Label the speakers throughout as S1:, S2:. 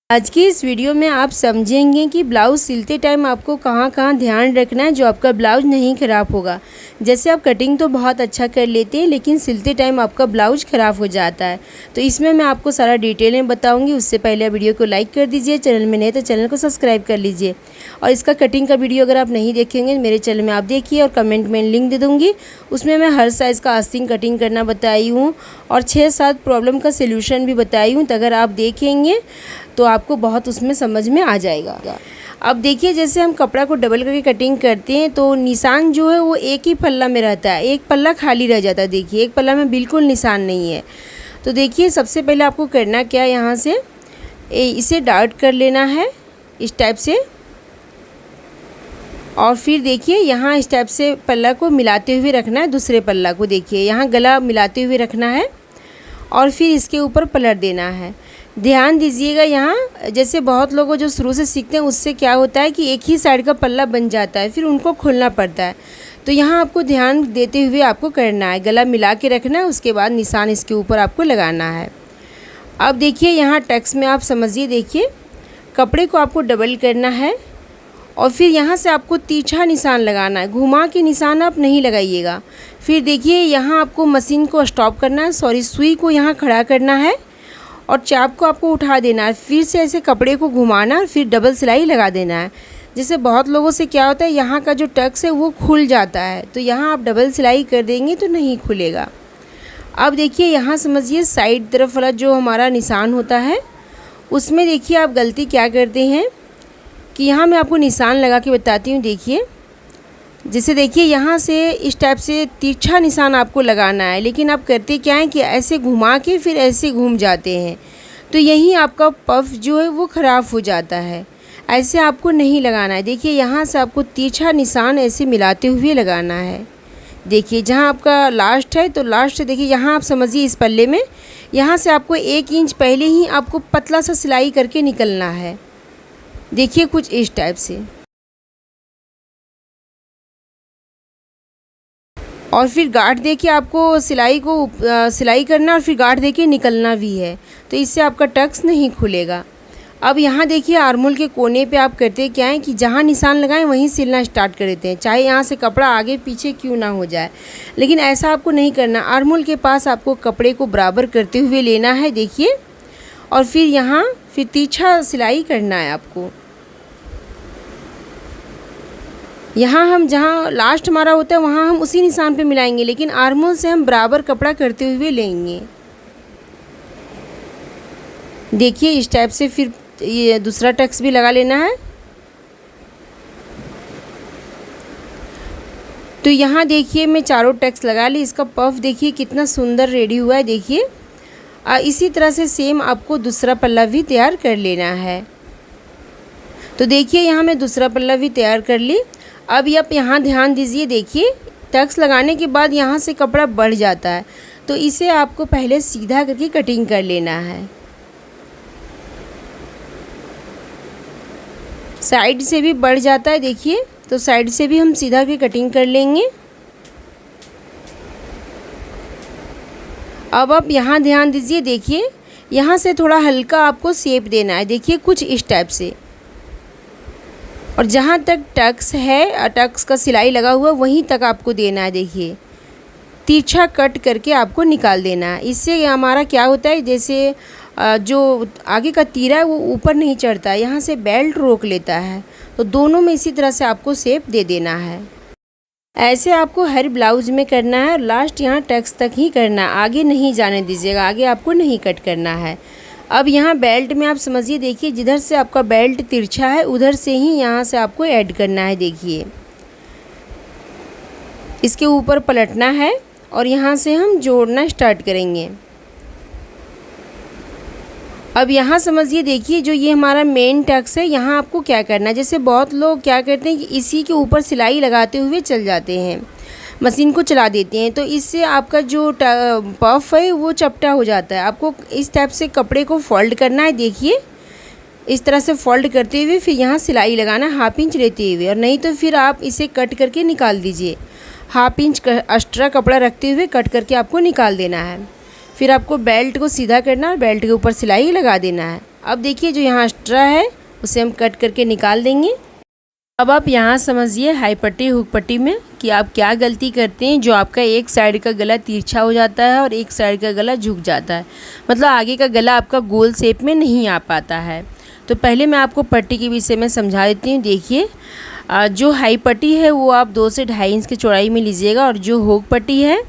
S1: आज की इस वीडियो में आप समझेंगे कि ब्लाउज़ सिलते टाइम आपको कहाँ कहाँ ध्यान रखना है जो आपका ब्लाउज़ नहीं ख़राब होगा। जैसे आप कटिंग तो बहुत अच्छा कर लेते हैं लेकिन सिलते टाइम आपका ब्लाउज़ ख़राब हो जाता है, तो इसमें मैं आपको सारा डिटेल में बताऊंगी। उससे पहले वीडियो को लाइक कर दीजिए, चैनल में नए तो चैनल को सब्सक्राइब कर लीजिए। और इसका कटिंग का वीडियो अगर आप नहीं देखेंगे मेरे चैनल में आप देखिए, और कमेंट में लिंक दे दूँगी। उसमें मैं हर साइज़ का आस्तीन कटिंग करना बताई हूँ और 6-7 प्रॉब्लम का सोल्यूशन भी बताई हूँ। तो अगर आप देखेंगे तो आपको बहुत उसमें समझ में आ जाएगा। अब देखिए, जैसे हम कपड़ा को डबल करके कटिंग करते हैं तो निशान जो है वो एक ही पल्ला में रहता है, एक पल्ला खाली रह जाता है। देखिए एक पल्ला में बिल्कुल निशान नहीं है। तो देखिए सबसे पहले आपको करना क्या है, यहाँ से इसे डार्ट कर लेना है इस टाइप से, और फिर देखिए यहाँ इस टाइप से पल्ला को मिलाते हुए रखना है। दूसरे पल्ला को देखिए यहाँ गला मिलाते हुए रखना है और फिर इसके ऊपर पलट देना है। ध्यान दीजिएगा, यहाँ जैसे बहुत लोगों जो शुरू से सीखते हैं उससे क्या होता है कि एक ही साइड का पल्ला बन जाता है, फिर उनको खोलना पड़ता है। तो यहाँ आपको ध्यान देते हुए आपको करना है, गला मिला के रखना है, उसके बाद निशान इसके ऊपर आपको लगाना है। अब देखिए यहाँ टक्स में आप समझिए, देखिए कपड़े को आपको डबल करना है और फिर यहाँ से आपको तिरछा निशान लगाना है। घुमा के निशान आप नहीं लगाइएगा। फिर देखिए यहाँ आपको मशीन को स्टॉप करना है, सुई को यहाँ खड़ा करना है और चाप को आपको उठा देना है। फिर से ऐसे कपड़े को घुमाना और फिर डबल सिलाई लगा देना है। जैसे बहुत लोगों से क्या होता है, यहाँ का जो टक्स है वो खुल जाता है, तो यहाँ आप डबल सिलाई कर देंगे तो नहीं खुलेगा। अब देखिए यहाँ समझिए साइड तरफ वाला जो हमारा निशान होता है उसमें देखिए आप गलती क्या करते हैं कि यहाँ मैं आपको निशान लगा के बताती हूँ। देखिए जैसे देखिए यहाँ से इस टाइप से तिरछा निशान आपको लगाना है, लेकिन आप करते क्या हैं कि ऐसे घुमा के फिर ऐसे घूम जाते हैं, तो यहीं आपका पफ जो है वो ख़राब हो जाता है। ऐसे आपको नहीं लगाना है। देखिए यहाँ से आपको तिरछा निशान ऐसे मिलाते हुए लगाना है। देखिए जहाँ आपका लास्ट है तो लास्ट देखिए यहाँ आप समझिए इस पल्ले में यहाँ से आपको 1 इंच पहले ही आपको पतला सा सिलाई करके निकलना है। देखिए कुछ इस टाइप से, और फिर गांठ दे के आपको सिलाई करना और फिर गांठ दे के निकलना भी है, तो इससे आपका टक्स नहीं खुलेगा। अब यहाँ देखिए आर्मोल के कोने पे आप करते क्या है कि जहाँ निशान लगाएं वहीं सिलना स्टार्ट कर देते हैं, चाहे यहाँ से कपड़ा आगे पीछे क्यों ना हो जाए। लेकिन ऐसा आपको नहीं करना। आर्मोल के पास आपको कपड़े को बराबर करते हुए लेना है, देखिए, और फिर यहाँ फिर तिरछा सिलाई करना है आपको। यहाँ हम जहाँ लास्ट हमारा होता है वहाँ हम उसी निशान पे मिलाएंगे, लेकिन आर्मोल से हम बराबर कपड़ा करते हुए लेंगे। देखिए इस टाइप से फिर ये दूसरा टक्स भी लगा लेना है। तो यहाँ देखिए मैं चारों टक्स लगा ली। इसका पफ देखिए कितना सुंदर रेडी हुआ है। देखिए इसी तरह से सेम आपको दूसरा पल्ला भी तैयार कर लेना है। तो देखिए यहाँ मैं दूसरा पल्ला भी तैयार कर ली। अब आप यहाँ ध्यान दीजिए, देखिए टक्स लगाने के बाद यहाँ से कपड़ा बढ़ जाता है, तो इसे आपको पहले सीधा करके कटिंग कर लेना है। साइड से भी बढ़ जाता है, देखिए, तो साइड से भी हम सीधा करके कटिंग कर लेंगे। अब आप यहाँ ध्यान दीजिए, देखिए यहाँ से थोड़ा हल्का आपको शेप देना है। देखिए कुछ इस टाइप से, और जहाँ तक टक्स है, टक्स का सिलाई लगा हुआ वहीं तक आपको देना है। देखिए तिरछा कट करके आपको निकाल देना है। इससे हमारा क्या होता है, जैसे जो आगे का तीरा है वो ऊपर नहीं चढ़ता है, यहाँ से बेल्ट रोक लेता है। तो दोनों में इसी तरह से आपको शेप दे देना है। ऐसे आपको हर ब्लाउज में करना है और लास्ट यहाँ टक्स तक ही करना है, आगे नहीं जाने दीजिएगा, आगे आपको नहीं कट करना है। अब यहाँ बेल्ट में आप समझिए, देखिए जिधर से आपका बेल्ट तिरछा है उधर से ही यहाँ से आपको ऐड करना है। देखिए इसके ऊपर पलटना है और यहाँ से हम जोड़ना स्टार्ट करेंगे। अब यहाँ समझिए, देखिए जो ये हमारा मेन टक्स है, यहाँ आपको क्या करना है। जैसे बहुत लोग क्या करते हैं कि इसी के ऊपर सिलाई लगाते हुए चल जाते हैं, मशीन को चला देते हैं, तो इससे आपका जो पफ है वो चपटा हो जाता है। आपको इस टाइप से कपड़े को फोल्ड करना है। देखिए इस तरह से फोल्ड करते हुए फिर यहाँ सिलाई लगाना है 1/2 इंच लेते हुए, और नहीं तो फिर आप इसे कट करके निकाल दीजिए। 1/2 इंच एक्स्ट्रा कपड़ा रखते हुए कट करके आपको निकाल देना है। फिर आपको बेल्ट को सीधा करना है और बेल्ट के ऊपर सिलाई लगा देना है। अब देखिए जो यहाँ एक्स्ट्रा है उसे हम कट करके निकाल देंगे। अब आप यहाँ समझिए हाई पट्टी हुक पट्टी में कि आप क्या गलती करते हैं, जो आपका एक साइड का गला तिरछा हो जाता है और एक साइड का गला झुक जाता है, मतलब आगे का गला आपका गोल शेप में नहीं आ पाता है। तो पहले मैं आपको पट्टी के विषय में समझा देती हूँ। देखिए जो हाई पट्टी है वो आप 2 से 2.5 इंच की चौड़ाई में लीजिएगा, और जो हुक पट्टी है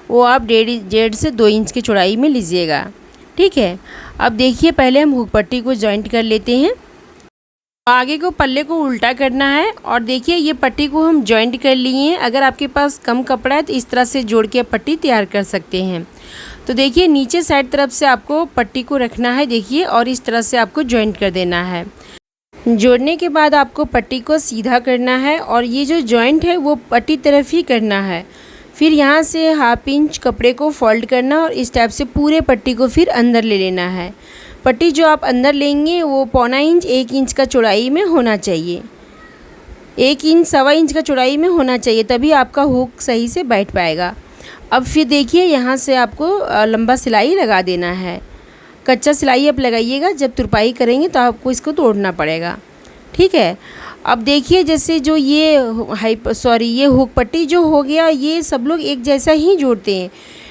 S1: वो आप 1.5 से 2 इंच की चौड़ाई में लीजिएगा। ठीक है, अब देखिए पहले हम हुक पट्टी को जॉइंट कर लेते हैं। आगे को पल्ले को उल्टा करना है, और देखिए ये पट्टी को हम जॉइंट कर लिए हैं। अगर आपके पास कम कपड़ा है तो इस तरह से जोड़ के पट्टी तैयार कर सकते हैं। तो देखिए नीचे साइड तरफ से आपको पट्टी को रखना है, देखिए, और इस तरह से आपको जॉइंट कर देना है। जोड़ने के बाद आपको पट्टी को सीधा करना है, और ये जो जॉइंट है वो पट्टी तरफ ही करना है। फिर यहाँ से 1/2 इंच कपड़े को फोल्ड करना और इस टाइप से पूरे पट्टी को फिर अंदर ले लेना है। पट्टी जो आप अंदर लेंगे वो 0.25 इंच 1 इंच का चौड़ाई में होना चाहिए, 1 इंच 1.25 इंच का चौड़ाई में होना चाहिए, तभी आपका हुक सही से बैठ पाएगा। अब फिर देखिए यहाँ से आपको लंबा सिलाई लगा देना है। कच्चा सिलाई आप लगाइएगा, जब तुरपाई करेंगे तो आपको इसको तोड़ना पड़ेगा। ठीक है, अब देखिए जैसे जो ये ये हुक पट्टी जो हो गया, ये सब लोग एक जैसा ही जोड़ते हैं,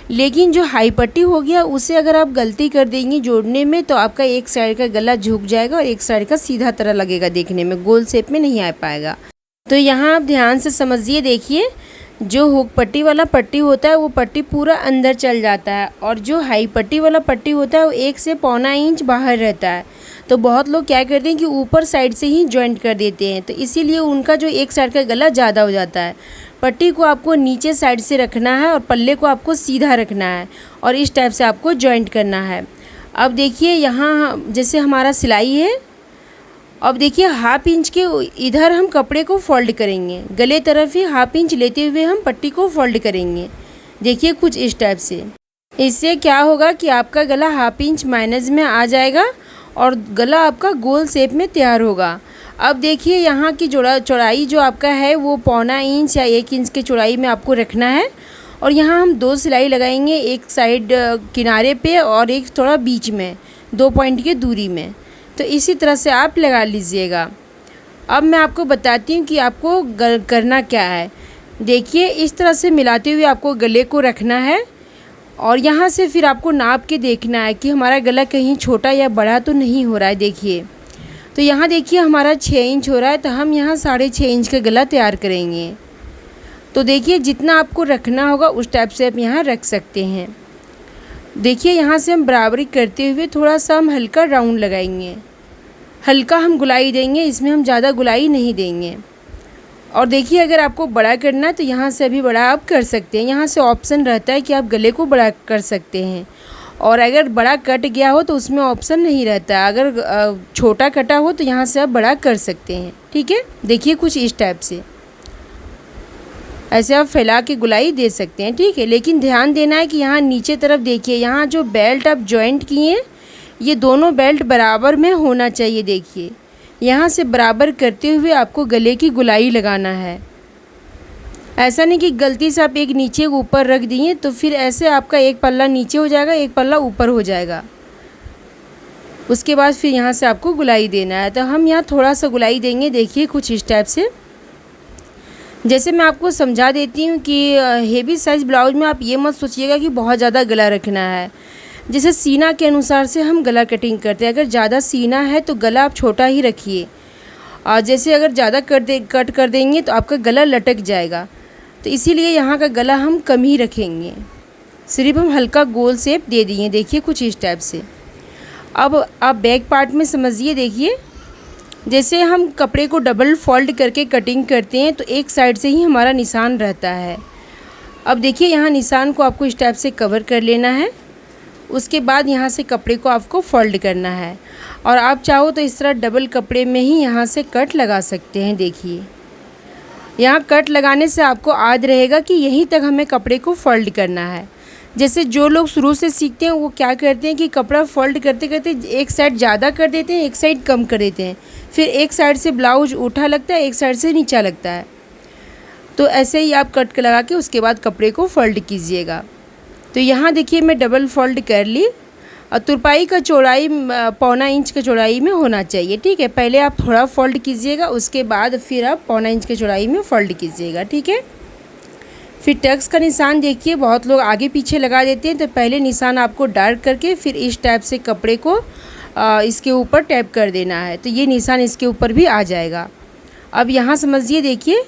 S1: लेकिन जो हाई पट्टी हो गया उसे अगर आप गलती कर देंगी जोड़ने में तो आपका एक साइड का गला झुक जाएगा और एक साइड का सीधा तरह लगेगा, देखने में गोल शेप में नहीं आ पाएगा। तो यहाँ आप ध्यान से समझिए। देखिए जो हुक पट्टी वाला पट्टी होता है वो पट्टी पूरा अंदर चल जाता है, और जो हाई पट्टी वाला पट्टी होता है वो 1 से 0.25 इंच बाहर रहता है। तो बहुत लोग क्या करते हैं कि ऊपर साइड से ही जॉइंट कर देते हैं, तो इसीलिए उनका जो एक साइड का गला ज़्यादा हो जाता है। पट्टी को आपको नीचे साइड से रखना है और पल्ले को आपको सीधा रखना है, और इस टाइप से आपको जॉइंट करना है। अब देखिए यहाँ जैसे हमारा सिलाई है, अब देखिए 1/2 इंच के इधर हम कपड़े को फोल्ड करेंगे, गले तरफ ही 1/2 इंच लेते हुए हम पट्टी को फोल्ड करेंगे। देखिए कुछ इस टाइप से। इससे क्या होगा कि आपका गला 1/2 इंच माइनस में आ जाएगा और गला आपका गोल शेप में तैयार होगा। अब देखिए यहाँ की चौड़ाई जो आपका है वो 0.25 इंच या 1 इंच की चौड़ाई में आपको रखना है, और यहाँ हम 2 सिलाई लगाएंगे, एक साइड किनारे पे और एक थोड़ा बीच में 2 पॉइंट की दूरी में। तो इसी तरह से आप लगा लीजिएगा। अब मैं आपको बताती हूँ कि आपको करना क्या है। देखिए इस तरह से मिलाते हुए आपको गले को रखना है, और यहाँ से फिर आपको नाप के देखना है कि हमारा गला कहीं छोटा या बड़ा तो नहीं हो रहा है। देखिए तो यहाँ देखिए हमारा 6 इंच हो रहा है, तो हम यहाँ 6.5 इंच का गला तैयार करेंगे। तो देखिए जितना आपको रखना होगा उस टाइप से आप यहाँ रख सकते हैं। देखिए यहाँ से हम बराबरी करते हुए थोड़ा सा हम हल्का राउंड लगाएंगे, हल्का हम गुलाई देंगे, इसमें हम ज़्यादा गुलाई नहीं देंगे। और देखिए अगर आपको बड़ा करना है तो यहाँ से अभी बड़ा आप कर सकते हैं, यहाँ से ऑप्शन रहता है कि आप गले को बड़ा कर सकते हैं, और अगर बड़ा कट गया हो तो उसमें ऑप्शन नहीं रहता। अगर छोटा कटा हो तो यहाँ से आप बड़ा कर सकते हैं। ठीक है, देखिए कुछ इस टाइप से ऐसे आप फैला के गुलाई दे सकते हैं। ठीक है, लेकिन ध्यान देना है कि यहाँ नीचे तरफ देखिए, यहाँ जो बेल्ट आप जॉइंट किए हैं ये दोनों बेल्ट बराबर में होना चाहिए। देखिए यहाँ से बराबर करते हुए आपको गले की गुलाई लगाना है। ऐसा नहीं कि गलती से आप एक नीचे ऊपर रख दिए तो फिर ऐसे आपका एक पल्ला नीचे हो जाएगा, एक पल्ला ऊपर हो जाएगा। उसके बाद फिर यहाँ से आपको गुलाई देना है, तो हम यहाँ थोड़ा सा गुलाई देंगे। देखिए कुछ इस टाइप से। जैसे मैं आपको समझा देती हूँ कि हेवी साइज़ ब्लाउज में आप ये मत सोचिएगा कि बहुत ज़्यादा गला रखना है। जैसे सीना के अनुसार से हम गला कटिंग करते हैं, अगर ज़्यादा सीना है तो गला आप छोटा ही रखिए, और जैसे अगर ज़्यादा कट कर देंगे तो आपका गला लटक जाएगा। तो इसीलिए यहाँ का गला हम कम ही रखेंगे, सिर्फ हम हल्का गोल शेप दे दिए। देखिए कुछ इस टाइप से। अब आप बैक पार्ट में समझिए। देखिए जैसे हम कपड़े को डबल फोल्ड करके कटिंग करते हैं तो एक साइड से ही हमारा निशान रहता है। अब देखिए यहाँ निशान को आपको इस टाइप से कवर कर लेना है, उसके बाद यहाँ से कपड़े को आपको फोल्ड करना है, और आप चाहो तो इस तरह डबल कपड़े में ही यहाँ से कट लगा सकते हैं। देखिए यहाँ कट लगाने से आपको याद रहेगा कि यहीं तक हमें कपड़े को फोल्ड करना है। जैसे जो लोग शुरू से सीखते हैं वो क्या करते हैं कि कपड़ा फोल्ड करते करते एक साइड ज़्यादा कर देते हैं, एक साइड कम कर देते हैं, फिर एक साइड से ब्लाउज उठा लगता है, एक साइड से नीचा लगता है। तो ऐसे ही आप कट लगा के उसके बाद कपड़े को फोल्ड कीजिएगा। तो यहाँ देखिए मैं डबल फोल्ड कर ली। और तुरपाई का चौड़ाई 1.25 इंच का चौड़ाई में होना चाहिए, ठीक है। पहले आप थोड़ा फोल्ड कीजिएगा, उसके बाद फिर आप 1.25 इंच के चौड़ाई में फोल्ड कीजिएगा, ठीक है। फिर टक्स का निशान देखिए, बहुत लोग आगे पीछे लगा देते हैं, तो पहले निशान आपको डार्क करके फिर इस टाइप से कपड़े को इसके ऊपर टैप कर देना है, तो ये निशान इसके ऊपर भी आ जाएगा। अब यहाँ समझिए, देखिए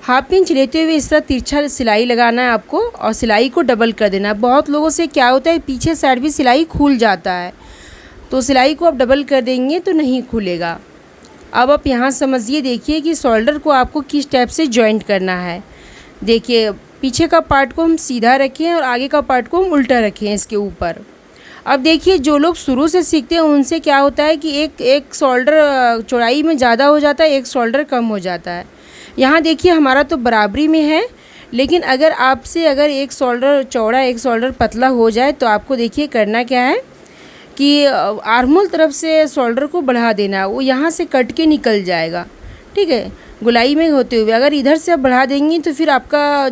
S1: 1/2 इंच लेते हुए इस तरह तिरछा सिलाई लगाना है आपको और सिलाई को डबल कर देना है। बहुत लोगों से क्या होता है, पीछे साइड भी सिलाई खुल जाता है, तो सिलाई को आप डबल कर देंगे तो नहीं खुलेगा। अब आप यहाँ समझिए, देखिए कि शोल्डर को आपको किस टाइप से जॉइंट करना है। देखिए पीछे का पार्ट को हम सीधा रखें और आगे का पार्ट को हम उल्टा रखें इसके ऊपर। अब देखिए जो लोग शुरू से सीखते हैं उनसे क्या होता है कि एक शोल्डर चौड़ाई में ज़्यादा हो जाता है, एक शोल्डर कम हो जाता है। यहाँ देखिए हमारा तो बराबरी में है, लेकिन अगर आपसे अगर एक शोल्डर चौड़ा एक शोल्डर पतला हो जाए तो आपको देखिए करना क्या है कि आर्महोल तरफ से शोल्डर को बढ़ा देना है, वो यहाँ से कट के निकल जाएगा, ठीक है। गुलाई में होते हुए अगर इधर से आप बढ़ा देंगी तो फिर आपका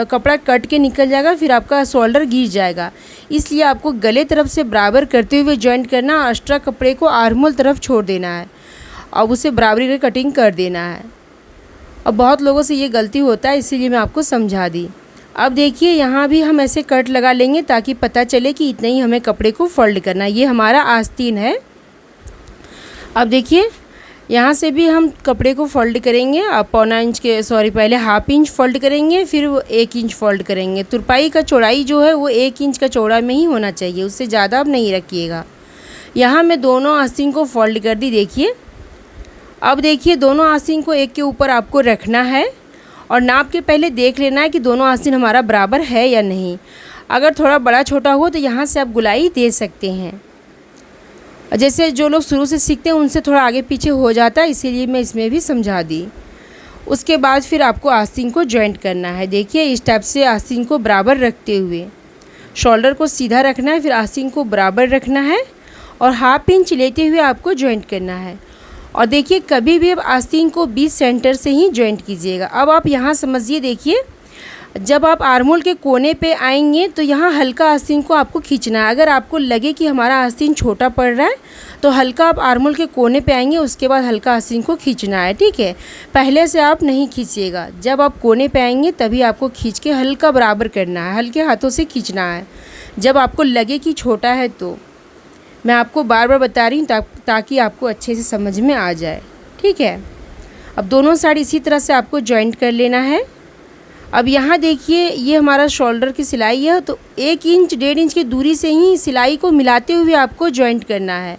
S1: कपड़ा कट के निकल जाएगा, फिर आपका शोल्डर गिर जाएगा। इसलिए आपको गले तरफ से बराबर करते हुए जॉइंट करना, एक्स्ट्रा कपड़े को आर्महोल तरफ छोड़ देना है और उसे बराबरी की कटिंग कर देना है। अब बहुत लोगों से ये गलती होता है, इसीलिए मैं आपको समझा दी। अब देखिए यहाँ भी हम ऐसे कट लगा लेंगे ताकि पता चले कि इतना ही हमें कपड़े को फोल्ड करना है। ये हमारा आस्तीन है। अब देखिए यहाँ से भी हम कपड़े को फोल्ड करेंगे, आप 1.25 इंच के पहले 1/2 इंच फोल्ड करेंगे, फिर वो 1 इंच फोल्ड करेंगे। तुरपाई का चौड़ाई जो है वो 1 इंच का चौड़ा में ही होना चाहिए, उससे ज़्यादा आप नहीं रखिएगा। यहाँ मैं दोनों आस्तीन को फोल्ड कर दी, देखिए। अब देखिए दोनों आस्तीन को एक के ऊपर आपको रखना है और नाप के पहले देख लेना है कि दोनों आस्तीन हमारा बराबर है या नहीं। अगर थोड़ा बड़ा छोटा हो तो यहाँ से आप गुलाई दे सकते हैं। जैसे जो लोग शुरू से सीखते हैं उनसे थोड़ा आगे पीछे हो जाता है, इसीलिए मैं इसमें भी समझा दी। उसके बाद फिर आपको आस्तीन को जॉइंट करना है। देखिए इस टाइप से आस्तीन को बराबर रखते हुए शोल्डर को सीधा रखना है, फिर आस्तीन को बराबर रखना है और 1/2 इंच लेते हुए आपको जॉइंट करना है। और देखिए कभी भी आप आस्तीन को बीच सेंटर से ही जॉइंट कीजिएगा। अब आप यहाँ समझिए, देखिए जब आप आर्महोल के कोने पे आएंगे तो यहाँ हल्का आस्तीन को आपको खींचना है। अगर आपको लगे कि हमारा आस्तीन छोटा पड़ रहा है तो हल्का आप आर्महोल के कोने पे आएंगे, उसके बाद हल्का आस्तीन को खींचना है, ठीक है। पहले से आप नहीं खींचिएगा, जब आप कोने पे आएंगे तभी आपको खींच के हल्का बराबर करना है, हल्के हाथों से खींचना है जब आपको लगे कि छोटा है। तो मैं आपको बार बार बता रही हूँ ताकि आपको अच्छे से समझ में आ जाए, ठीक है। अब दोनों साइड इसी तरह से आपको जॉइंट कर लेना है। अब यहाँ देखिए ये हमारा शोल्डर की सिलाई है, तो 1 इंच 1.5 इंच की दूरी से ही सिलाई को मिलाते हुए आपको जॉइंट करना है।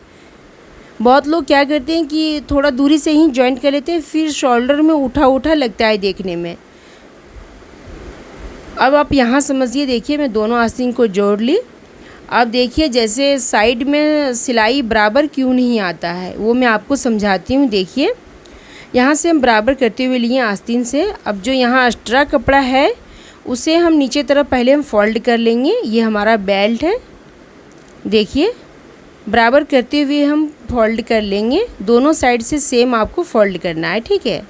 S1: बहुत लोग क्या करते हैं कि थोड़ा दूरी से ही जॉइंट कर लेते हैं, फिर शोल्डर में उठा उठा लगता है देखने में। अब आप यहाँ समझिए, देखिए मैं दोनों आस्तीन को जोड़ ली। अब देखिए जैसे साइड में सिलाई बराबर क्यों नहीं आता है वो मैं आपको समझाती हूँ। देखिए यहाँ से हम बराबर करते हुए लिए आस्तीन से। अब जो यहाँ एक्स्ट्रा कपड़ा है उसे हम नीचे तरफ पहले हम फोल्ड कर लेंगे। ये हमारा बेल्ट है, देखिए बराबर करते हुए हम फोल्ड कर लेंगे। दोनों साइड से सेम आपको फोल्ड करना है, ठीक है।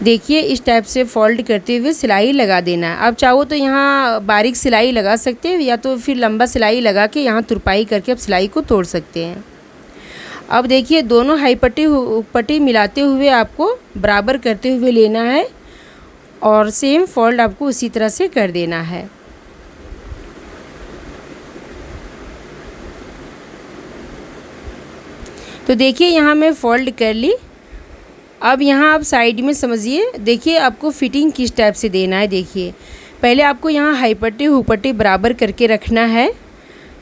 S1: देखिए इस टाइप से फोल्ड करते हुए सिलाई लगा देना है। आप चाहो तो यहाँ बारीक सिलाई लगा सकते हैं या तो फिर लंबा सिलाई लगा के यहाँ तुरपाई करके आप सिलाई को तोड़ सकते हैं। अब देखिए दोनों हाई पट्टी मिलाते हुए आपको बराबर करते हुए लेना है और सेम फोल्ड आपको उसी तरह से कर देना है। तो देखिए यहाँ मैं फोल्ड कर ली। अब यहाँ आप साइड में समझिए, देखिए आपको फिटिंग किस टाइप से देना है। देखिए पहले आपको यहाँ हाई पट्टी हुपट्टी बराबर करके रखना है,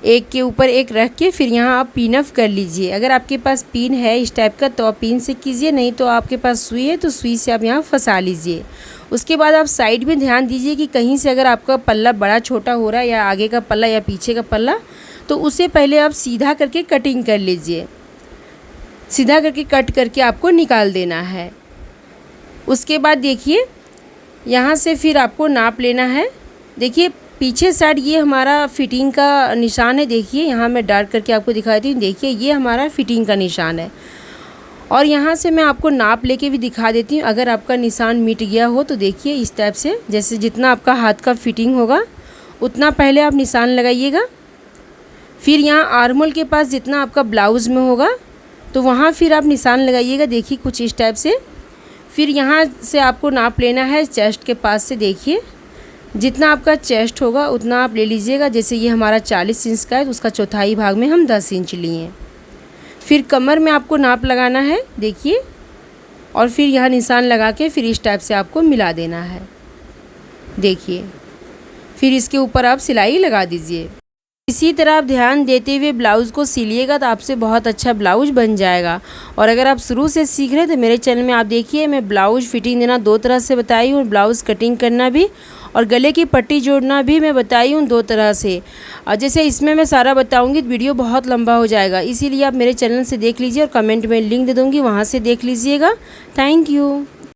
S1: एक के ऊपर एक रख के फिर यहाँ आप पिन अप कर लीजिए। अगर आपके पास पिन है इस टाइप का तो आप पिन से कीजिए, नहीं तो आपके पास सुई है तो सुई से आप यहाँ फंसा लीजिए। उसके बाद आप साइड में ध्यान दीजिए कि कहीं से अगर आपका पल्ला बड़ा छोटा हो रहा है या आगे का पल्ला या पीछे का पल्ला, तो उसे पहले आप सीधा करके कटिंग कर लीजिए। सीधा करके कट करके आपको निकाल देना है। उसके बाद देखिए यहाँ से फिर आपको नाप लेना है। देखिए पीछे साइड ये हमारा फिटिंग का निशान है। देखिए यहाँ मैं डार्क करके आपको दिखाती हूँ। देखिए ये हमारा फिटिंग का निशान है और यहाँ से मैं आपको नाप लेके भी दिखा देती हूँ। अगर आपका निशान मिट गया हो तो देखिए इस टाइप से, जैसे जितना आपका हाथ का फिटिंग होगा उतना पहले आप निशान लगाइएगा। फिर यहाँ आर्म होल के पास जितना आपका ब्लाउज़ में होगा तो वहाँ फिर आप निशान लगाइएगा। देखिए कुछ इस टाइप से। फिर यहाँ से आपको नाप लेना है चेस्ट के पास से। देखिए जितना आपका चेस्ट होगा उतना आप ले लीजिएगा। जैसे ये हमारा 40 इंच का है तो उसका चौथाई भाग में हम 10 इंच लिए हैं। फिर कमर में आपको नाप लगाना है, देखिए, और फिर यहाँ निशान लगा के फिर इस टाइप से आपको मिला देना है। देखिए फिर इसके ऊपर आप सिलाई लगा दीजिए। इसी तरह आप ध्यान देते हुए ब्लाउज़ को सिलिएगा तो आपसे बहुत अच्छा ब्लाउज बन जाएगा। और अगर आप शुरू से सीख रहे हैं तो मेरे चैनल में आप देखिए मैं ब्लाउज फिटिंग देना 2 तरह से बताई हूँ, ब्लाउज़ कटिंग करना भी और गले की पट्टी जोड़ना भी मैं बताई हूँ 2 तरह से। और जैसे इसमें मैं सारा बताऊँगी तो वीडियो बहुत लंबा हो जाएगा, इसीलिए आप मेरे चैनल से देख लीजिए और कमेंट में लिंक दे दूँगी, वहाँ से देख लीजिएगा। Thank you.